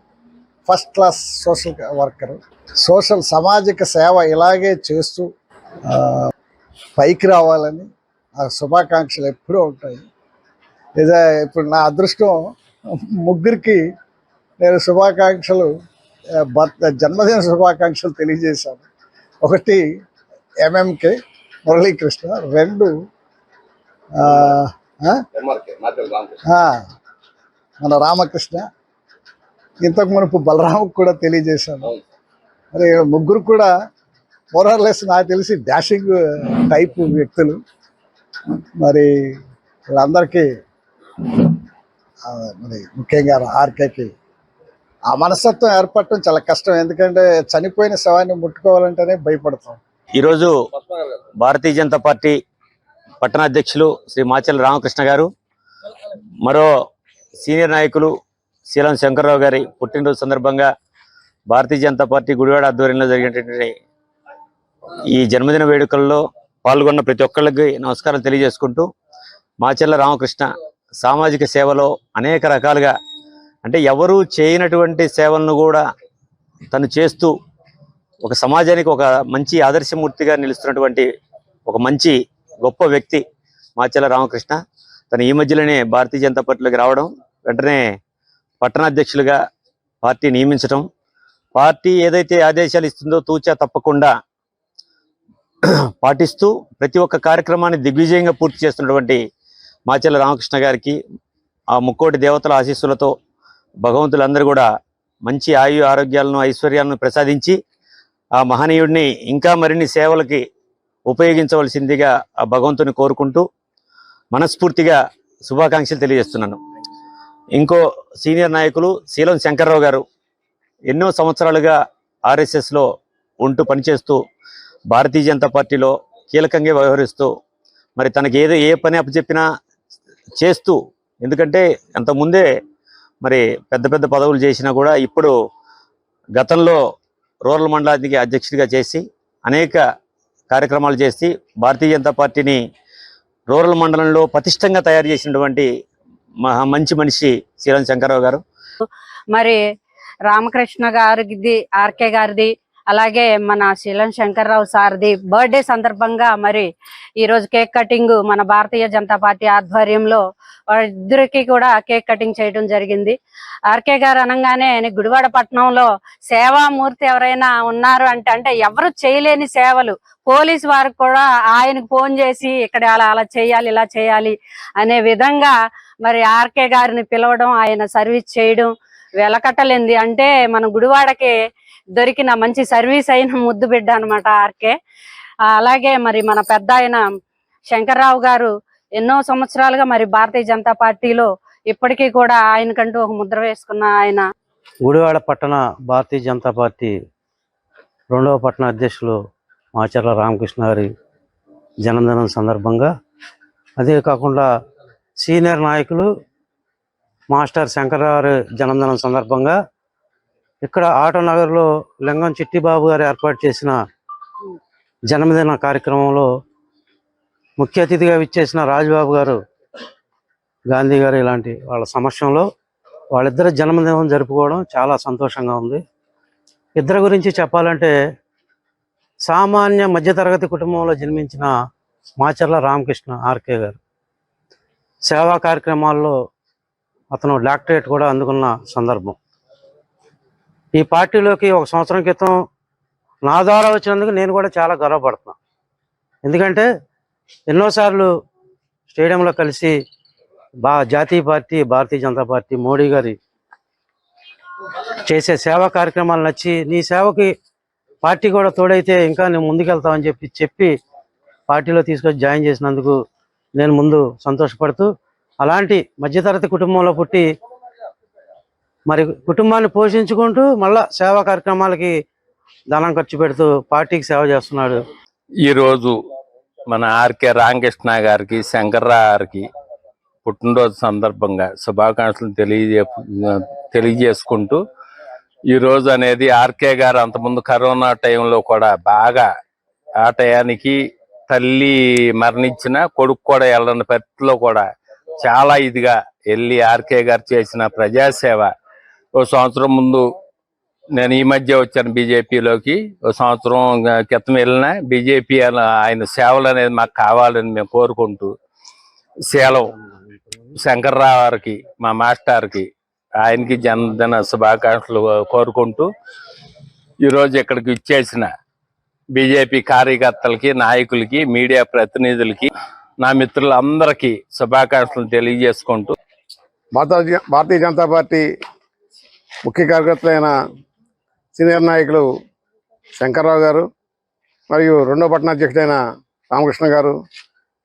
ఫస్ట్ క్లాస్ సోషల్ వర్కరు, సామాజిక సేవ ఇలాగే చేస్తూ పైకి రావాలని ఆ శుభాకాంక్షలు ఎప్పుడూ ఉంటాయి. ఇప్పుడు నా అదృష్టం ముగ్గురికి నేను జన్మదిన శుభాకాంక్షలు తెలియజేశాను. ఒకటి ఎంఎంకే మురళీకృష్ణ, 2 మన రామకృష్ణ, ఇంతకు మునుపు బలరాముకు కూడా తెలియజేశాను. మరి ముగ్గురు కూడా మోరర్లెస్ నాకు తెలిసి డాషింగ్ టైప్ వ్యక్తులు. మరి వీళ్ళందరికీ మరి ముఖ్యంగా ఆర్కేకి ఆ మనస్తత్వం ఏర్పడటం చాలా కష్టం. ఎందుకంటే చనిపోయిన శవాన్ని ముట్టుకోవాలంటేనే భయపడతాం. ఈరోజు భారతీయ జనతా పార్టీ పట్టణ అధ్యక్షులు శ్రీ మాచెల్ల రామకృష్ణ గారు, మరో సీనియర్ నాయకులు శీలం శంకర్రావు గారి పుట్టినరోజు సందర్భంగా భారతీయ జనతా పార్టీ గుడివాడ ఆధ్వర్యంలో జరిగినటువంటి ఈ జన్మదిన వేడుకల్లో పాల్గొన్న ప్రతి ఒక్కళ్ళకి నమస్కారం తెలియజేసుకుంటూ, మాచెల్ల రామకృష్ణ సామాజిక సేవలో అనేక రకాలుగా, అంటే ఎవరూ చేయనటువంటి సేవలను కూడా తను చేస్తూ ఒక సమాజానికి ఒక మంచి ఆదర్శమూర్తిగా నిలుస్తున్నటువంటి ఒక మంచి గొప్ప వ్యక్తి మాచెల్ల రామకృష్ణ. తను ఈ మధ్యలోనే భారతీయ జనతా పార్టీలోకి రావడం, వెంటనే పట్టణాధ్యక్షులుగా పార్టీ నియమించడం, పార్టీ ఏదైతే ఆదేశాలు ఇస్తుందో తూచా తప్పకుండా పాటిస్తూ ప్రతి ఒక్క కార్యక్రమాన్ని దిగ్విజయంగా పూర్తి చేస్తున్నటువంటి మాచెల్ల రామకృష్ణ గారికి ఆ ముక్కోటి దేవతల ఆశీస్సులతో భగవంతులందరూ కూడా మంచి ఆరోగ్యాలను ఐశ్వర్యాలను ప్రసాదించి ఆ మహనీయుడిని ఇంకా మరిన్ని సేవలకి ఉపయోగించవలసిందిగా ఆ భగవంతుని కోరుకుంటూ మనస్ఫూర్తిగా శుభాకాంక్షలు తెలియజేస్తున్నాను. ఇంకో సీనియర్ నాయకులు శీలం శంకర్రావు గారు ఎన్నో సంవత్సరాలుగా ఆర్ఎస్ఎస్లో ఉంటూ పనిచేస్తూ భారతీయ జనతా పార్టీలో కీలకంగా వ్యవహరిస్తూ మరి తనకి ఏ పని అప్పచెప్పినా చేస్తూ, ఎందుకంటే అంతకుముందే మరి పెద్ద పెద్ద పదవులు చేసినా కూడా ఇప్పుడు గతంలో రూరల్ మండలానికి అధ్యక్షుడిగా చేసి అనేక కార్యక్రమాలు చేసి భారతీయ జనతా పార్టీని రూరల్ మండలంలో పటిష్టంగా తయారు చేసినటువంటి మంచి మనిషి శీలం శంకర్రావు గారు. మరి రామకృష్ణ గారిది, ఆర్కే గారిది, అలాగే మన శీలం శంకర్రావు సార్ది బర్త్డే సందర్భంగా మరి ఈరోజు కేక్ కటింగ్ మన భారతీయ జనతా పార్టీ ఆధ్వర్యంలో ఇద్దరికి కూడా కేక్ కటింగ్ చేయడం జరిగింది. ఆర్కే గారు అనగానే గుడివాడ పట్టణంలో సేవామూర్తి ఎవరైనా ఉన్నారు అంటే ఎవరు చేయలేని సేవలు, పోలీసు వారికి కూడా ఆయనకు ఫోన్ చేసి ఇక్కడ అలా చేయాలి, ఇలా చేయాలి అనే విధంగా మరి ఆర్కే గారిని పిలవడం, ఆయన సర్వీస్ చేయడం వెలకట్టలేంది. అంటే మన గుడివాడకి దొరికిన మంచి సర్వీస్ అయిన ముద్దు బిడ్డ అనమాట ఆర్కే. అలాగే మరి మన పెద్ద ఆయన శంకర్రావు గారు ఎన్నో సంవత్సరాలుగా మరి భారతీయ జనతా పార్టీలో ఇప్పటికీ కూడా ఆయనకంటూ ఒక ముద్ర వేసుకున్న ఆయన. గుడివాడ పట్టణ భారతీయ జనతా పార్టీ 2వ పట్టణ అధ్యక్షులు మాచెల్ల రామకృష్ణ గారి జన్మదినం సందర్భంగా, అదే కాకుండా సీనియర్ నాయకులు మాస్టర్ శంకర్రావు గారి జన్మదినం సందర్భంగా ఇక్కడ ఆటోనగర్లో లింగం చిట్టిబాబు గారు ఏర్పాటు చేసిన జన్మదిన కార్యక్రమంలో ముఖ్య అతిథిగా విచ్చేసిన రాజబాబు గారు, గాంధీ గారు ఇలాంటి వాళ్ళ సమక్షంలో వాళ్ళిద్దరు జన్మదినం జరుపుకోవడం చాలా సంతోషంగా ఉంది. ఇద్దరి గురించి చెప్పాలంటే సామాన్య మధ్యతరగతి కుటుంబంలో జన్మించిన మాచెల్ల రామకృష్ణ ఆర్కే గారు సేవా కార్యక్రమాల్లో అతను డాక్టరేట్ కూడా అందుకున్న సందర్భం. ఈ పార్టీలోకి 1 సంవత్సరం క్రితం నా ద్వారా వచ్చినందుకు నేను కూడా చాలా గర్వపడుతున్నాను. ఎందుకంటే ఎన్నోసార్లు స్టేడియంలో కలిసి జాతీయ పార్టీ భారతీయ జనతా పార్టీ మోడీ గారి చేసే సేవా కార్యక్రమాలు నచ్చి నీ సేవకి పార్టీ కూడా తోడైతే ఇంకా నేను ముందుకెళ్తామని చెప్పి పార్టీలో తీసుకొచ్చి జాయిన్ చేసినందుకు నేను ముందు సంతోషపడుతూ, అలాంటి మధ్యతరగతి కుటుంబంలో పుట్టి మరి కుటుంబాన్ని పోషించుకుంటూ మళ్ళా సేవా కార్యక్రమాలకి ధనం ఖర్చు పెడుతూ పార్టీకి సేవ చేస్తున్నాడు. ఈరోజు మన ఆర్కే రామకృష్ణ గారికి, శంకర్రావు గారికి పుట్టినరోజు సందర్భంగా శుభాకాంక్షలు తెలియజేసుకుంటూ, ఈరోజు అనేది ఆర్కే గారు అంతకుముందు కరోనా టైంలో కూడా బాగా ఆ టయానికి తల్లి మరణించిన కొడుకు కూడా వెళ్ళని పరిస్థితిలో కూడా చాలా ఇదిగా వెళ్ళి ఆర్కే గారు చేసిన ప్రజాసేవ. ఓ సంవత్సరం ముందు నేను ఈ మధ్య వచ్చాను బీజేపీలోకి, ఓ సంవత్సరం క్రితం వెళ్ళిన బీజేపీ ఆయన సేవలు అనేది మాకు కావాలని మేము కోరుకుంటూ, సేలం శంకర్రావు గారికి మా మాస్టర్కి ఆయనకి జన్మదిన శుభాకాంక్షలు కోరుకుంటూ, ఈరోజు ఇక్కడికి ఇచ్చేసిన బీజేపీ కార్యకర్తలకి, నాయకులకి, మీడియా ప్రతినిధులకి, నా మిత్రులందరికీ శుభాకాంక్షలు తెలియజేసుకుంటూ, భారతీయ జనతా పార్టీ ముఖ్య కార్యకర్తలైన సీనియర్ నాయకులు శంకర్రావు గారు మరియు రెండో పట్టణ అధ్యక్షుడైన రామకృష్ణ గారు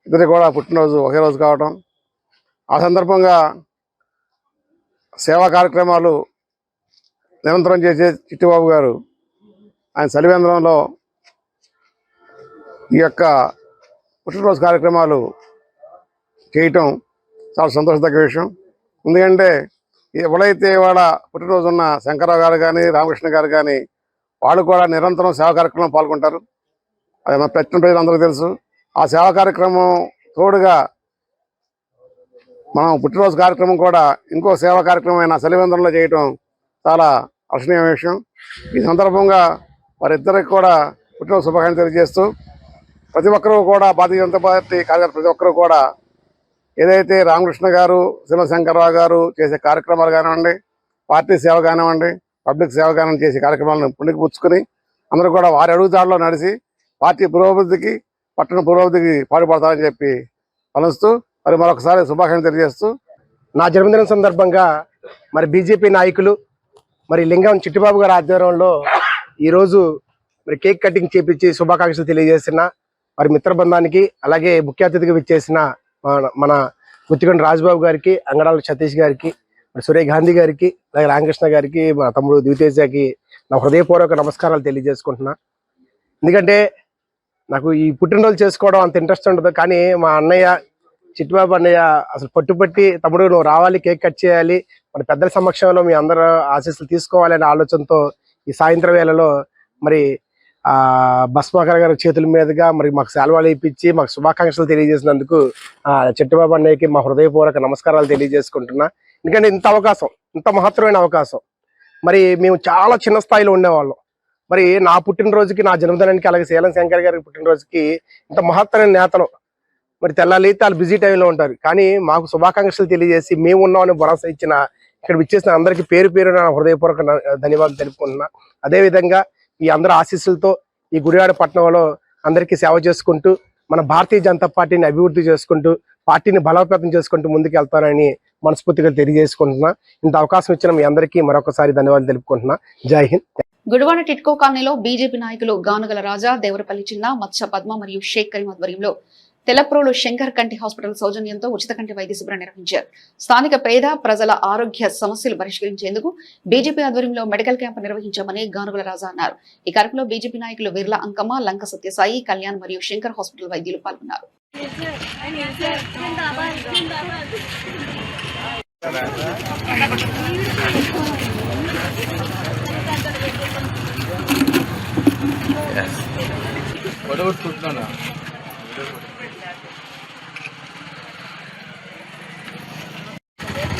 ఇద్దరు కూడా పుట్టినరోజు ఒకే రోజు కావటం, ఆ సందర్భంగా సేవా కార్యక్రమాలు నిరంతరం చేసే చిట్టిబాబు గారు ఆయన చలివేంద్రంలో ఈ యొక్క పుట్టినరోజు కార్యక్రమాలు చేయటం చాలా సంతోషదగ్గ విషయం. ఎందుకంటే ఎవరైతే ఇవాళ పుట్టినరోజు ఉన్న శంకర్రావు గారు కానీ, రామకృష్ణ గారు కానీ, వాళ్ళు కూడా నిరంతరం సేవా కార్యక్రమంలో పాల్గొంటారు. అది మన ప్రజలందరికీ తెలుసు. ఆ సేవా కార్యక్రమం తోడుగా మనం పుట్టినరోజు కార్యక్రమం కూడా ఇంకో సేవా కార్యక్రమం అయిన చలివేంద్రంలో చేయటం చాలా హర్షణీయమైన విషయం. ఈ సందర్భంగా వారిద్దరికి కూడా పుట్టినరోజు శుభాకాంక్షలు తెలియజేస్తూ, ప్రతి ఒక్కరూ కూడా భారతీయ జనతా పార్టీ కార్యకర్త ప్రతి ఒక్కరూ కూడా ఏదైతే రామకృష్ణ గారు, శంకర్రావు గారు చేసే కార్యక్రమాలు కానివ్వండి, పార్టీ సేవ కానివ్వండి, పబ్లిక్ సేవ కానివ్వండి చేసే కార్యక్రమాలను పుణ్యకి పుచ్చుకొని అందరూ కూడా వారి అడుగుదారిలో నడిచి పార్టీ పురోభివృద్ధికి, పట్టణ పురోభివృద్ధికి పాటుపడతారని చెప్పి అనుస్తూ మరి మరొకసారి శుభాకాంక్షలు తెలియజేస్తూ, నా జన్మదినం సందర్భంగా మరి బీజేపీ నాయకులు మరి లింగం చిట్టిబాబు గారి ఆధ్వర్యంలో ఈరోజు మరి కేక్ కటింగ్ చేపించి శుభాకాంక్షలు తెలియజేసిన మరి మిత్ర బృందానికి, అలాగే ముఖ్య అతిథిగా విచ్చేసిన మన గుత్తికొండ రాజబాబు గారికి, అంగడాల సతీష్ గారికి, మరి సూర్య గాంధీ గారికి, అలాగే రామకృష్ణ గారికి, మా తమ్ముడు ద్వితేజకి నా హృదయపూర్వక నమస్కారాలు తెలియజేసుకుంటున్నా. ఎందుకంటే నాకు ఈ పుట్టినరోజు చేసుకోవడం అంత ఇంట్రెస్ట్ ఉండదు, కానీ మా అన్నయ్య చిట్టిబాబు అన్నయ్య అసలు పట్టుపట్టి తమ్ముడు నువ్వు రావాలి, కేక్ కట్ చేయాలి, మరి పెద్దల సమక్షంలో మీ అందరూ ఆశీస్సులు తీసుకోవాలనే ఆలోచనతో ఈ సాయంత్రం వేళలో మరి భస్మాకర్ గారి చేతుల మీదుగా మరి మాకు శాల్వాలు ఇప్పించి మాకు శుభాకాంక్షలు తెలియజేసినందుకు చిట్టిబాబు అన్నయ్యకి మా హృదయపూర్వక నమస్కారాలు తెలియజేసుకుంటున్నా. ఎందుకంటే ఇంత అవకాశం, ఇంత మహత్తరమైన అవకాశం, మరి మేము చాలా చిన్న స్థాయిలో ఉండేవాళ్ళం. మరి నా పుట్టినరోజుకి, నా జన్మదినానికి, అలాగే శీలం శంకర్ గారి పుట్టినరోజుకి ఇంత మహత్తరమైన నేతలు మరి తెల్లాలి వాళ్ళు బిజీ టైంలో ఉంటారు, కానీ మాకు శుభాకాంక్షలు తెలియజేసి మేము ఉన్నామని భరోసా ఇచ్చిన ఇక్కడ విచ్చేసిన అందరికీ పేరు పేరు నా హృదయపూర్వక ధన్యవాదాలు తెలుపుకుంటున్నా. అదేవిధంగా ఈ అందరి ఆశీస్సులతో ఈ గుడివాడ పట్టణంలో అందరికీ సేవ చేసుకుంటూ మన భారతీయ జనతా పార్టీని అభివృద్ధి చేసుకుంటూ పార్టీని బలోపేతం చేసుకుంటూ ముందుకు వెళ్తానని మనస్ఫూర్తిగా తెలియజేసుకుంటున్నా. ఇంత అవకాశం ఇచ్చిన మీ అందరికీ మరొకసారి ధన్యవాదాలు తెలుపుకుంటున్నా. జై హింద్. గుడివాడ టిట్కో కాలనీలో బీజేపీ నాయకులు గానుగల రాజా, దేవరపల్లి చిన్న, మత్స్య పద్మ మరియు షేక్ కరీం ఆధ్వర్యంలో తెలప్రోలు శంకర్ కంటి హాస్పిటల్ సౌజన్యంతో ఉచిత కంటి వైద్య శిబిరం నిర్వహించారు. స్థానిక పేద ప్రజల ఆరోగ్య సమస్యలు పరిష్కరించేందుకు బీజేపీ ఆధ్వర్యంలో మెడికల్ క్యాంప్ నిర్వహించామని గానుగల రాజా అన్నారు. ఈ కార్యక్రమంలో బీజేపీ నాయకులు విర్ల అంకమ్మ, లంక సత్యసాయి, కళ్యాణ్ మరియు శంకర్ హాస్పిటల్ వైద్యులు పాల్గొన్నారు.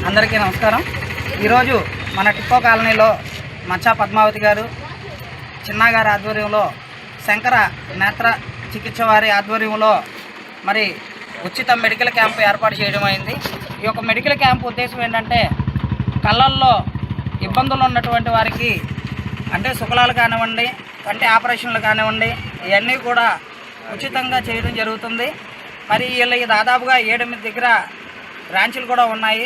అందరికీ నమస్కారం. ఈరోజు మన టిక్కో కాలనీలో మచ్చా పద్మావతి గారు, చిన్నగారి ఆధ్వర్యంలో, శంకర నేత్ర చికిత్స వారి ఆధ్వర్యంలో మరి ఉచిత మెడికల్ క్యాంపు ఏర్పాటు చేయడం అయింది. ఈ యొక్క మెడికల్ క్యాంపు ఉద్దేశం ఏంటంటే కళ్ళల్లో ఇబ్బందులు ఉన్నటువంటి వారికి అంటే శుక్లాలు కానివ్వండి, కంటి ఆపరేషన్లు కానివ్వండి, ఇవన్నీ కూడా ఉచితంగా చేయడం జరుగుతుంది. మరి వీళ్ళకి దాదాపుగా 7-8 దగ్గర బ్రాంచులు కూడా ఉన్నాయి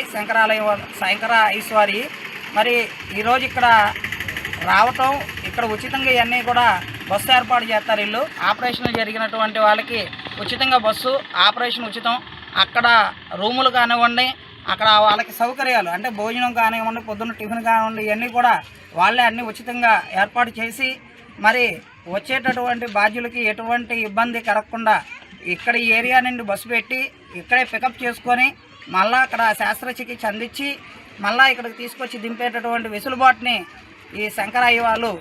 శంకర ఈశ్వరి. మరి ఈరోజు ఇక్కడ రావటం, ఇక్కడ ఉచితంగా ఇవన్నీ కూడా బస్సు ఏర్పాటు చేస్తారు. వీళ్ళు ఆపరేషన్లు జరిగినటువంటి వాళ్ళకి ఉచితంగా బస్సు, ఆపరేషన్ ఉచితం. అక్కడ రూములు కానివ్వండి, అక్కడ వాళ్ళకి సౌకర్యాలు అంటే భోజనం కానివ్వండి, పొద్దున్న టిఫిన్ కానివ్వండి, ఇవన్నీ కూడా వాళ్ళే అన్నీ ఉచితంగా ఏర్పాటు చేసి మరి వచ్చేటటువంటి బాధ్యులకి ఎటువంటి ఇబ్బంది కలగకుండా ఇక్కడ ఈ ఏరియా నుండి బస్సు పెట్టి ఇక్కడే పికప్ చేసుకొని మళ్ళీ అక్కడ శస్త్రచికిత్స అందించి మళ్ళీ ఇక్కడికి తీసుకొచ్చి దింపేటటువంటి వెసులుబాటుని ఈ శంకరయ్య వాళ్ళు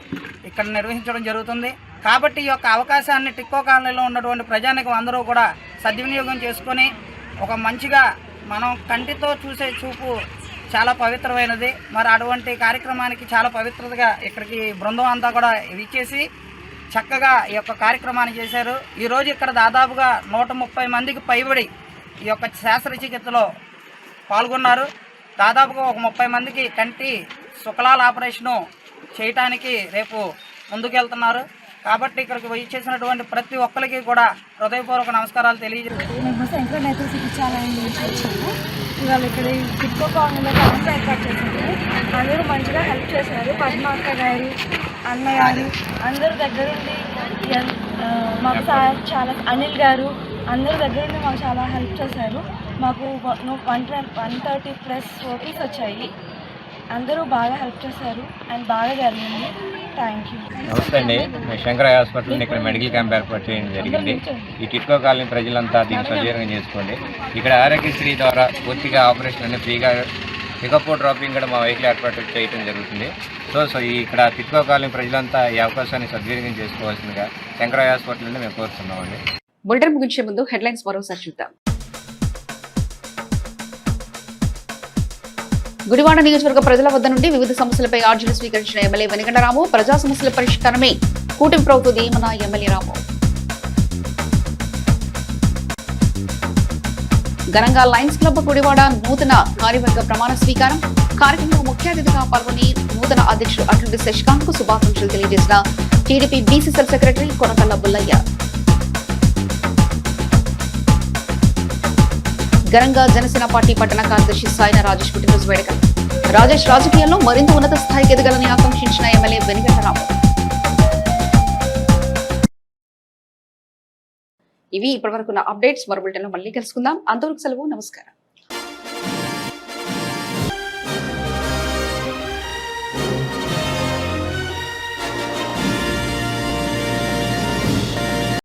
ఇక్కడ నిర్వహించడం జరుగుతుంది. కాబట్టి ఈ యొక్క అవకాశాన్ని టిక్కో కాలనీలో ఉన్నటువంటి ప్రజానికం అందరూ కూడా సద్వినియోగం చేసుకొని ఒక మంచిగా మనం కంటితో చూసే చూపు చాలా పవిత్రమైనది. మరి అటువంటి కార్యక్రమానికి చాలా పవిత్రతగా ఇక్కడికి బృందం అంతా కూడా ఇచ్చేసి చక్కగా ఈ యొక్క కార్యక్రమాన్ని చేశారు. ఈరోజు ఇక్కడ దాదాపుగా 130 మందికి పైబడి ఈ యొక్క శస్త్రచికిత్సలో పాల్గొన్నారు. దాదాపుగా ఒక 30 మందికి కంటి శుక్లాల ఆపరేషను చేయటానికి రేపు ముందుకెళ్తున్నారు. కాబట్టి ఇక్కడికి వచ్చేసినటువంటి ప్రతి ఒక్కరికి కూడా హృదయపూర్వక నమస్కారాలు తెలియజేస్తున్నాను. మేము శంకర నేత్ర చికిత్సాలయం నుంచి వచ్చాము. ఇవాళ ఇక్కడ టిక్కో కాలనీలో క్యాంప్ ఏర్పాటు చేశారు. అందరూ మంచిగా హెల్ప్ చేశారు. పద్మాక్క గారు, అన్నయ్య గారు అందరూ దగ్గరుండి మాకు చాలా, అనిల్ గారు అందరూ దగ్గరుండి మాకు చాలా హెల్ప్ చేశారు. మాకు 130+ ఓపీస్ వచ్చాయి. అందరూ బాగా హెల్ప్ చేశారు అండ్ బాగా జరిగింది. Thank you. నమస్తే అండి. శంకర హాస్పిటల్ ఇక్కడ మెడికల్ క్యాంప్ ఏర్పాటు చేయడం జరిగింది. ఈ టిక్కో కాలనీ ప్రజలంతా దీన్ని సజీవంగా చేసుకోండి. ఇక్కడ ఆరోగ్యశ్రీ ద్వారా పూర్తిగా ఆపరేషన్ అనేది ఫ్రీగా పికప్ డ్రాపింగ్ కూడా మా వెహికల్ ఏర్పాటు చేయడం జరుగుతుంది. సో ఇక్కడ టిక్కో కాలనీ ప్రజలంతా ఈ అవకాశాన్ని సద్వినియోగం చేసుకోవాల్సిందిగా శంకర హాస్పిటల్ నుండి మేము కోరుతున్నామండి. బులెటిన్ ముగించే ముందు హెడ్లైన్స్ మరోసారి చూద్దాం. గుడివాడ నియోజకవర్గ ప్రజల వద్ద నుండి వివిధ సమస్యలపై ఆర్జీలు స్వీకరించిన ఎమ్మెల్యే వెనిగండరాము. ప్రజా సమస్యల పరిష్కారమే కూటమి ప్రభుత్వ ధీమన ఎమ్మెల్యే రాము. ఘనంగా లయన్స్ క్లబ్ గుడివాడ నూతన కార్యవర్గ ప్రమాణ స్వీకారం. కార్యక్రమంలో ముఖ్య అతిథిగా పాల్గొని నూతన అధ్యక్షుడు అట్లుడి శశికాంత్ కు శుభాకాంక్షలు తెలియజేసిన TDP BCCL secretary Konakalla Bullayya. ఘనంగా జనసేన పార్టీ పట్టణ కార్యదర్శి సాయిన రాజేష్ పుట్టినరోజు వేడుక. రాజేష్ రాజకీయాల్లో మరింత ఉన్నత స్థాయికి ఎదగాలని ఆకాంక్షించిన ఎమ్మెల్యే వెనిగండరాము. ఇవి ఇప్పటివరకున్న అప్డేట్స్. మరో బులెటిన్లో మళ్ళీ కలుసుకుందాం. అంతవరకు సెలవు. నమస్కారం.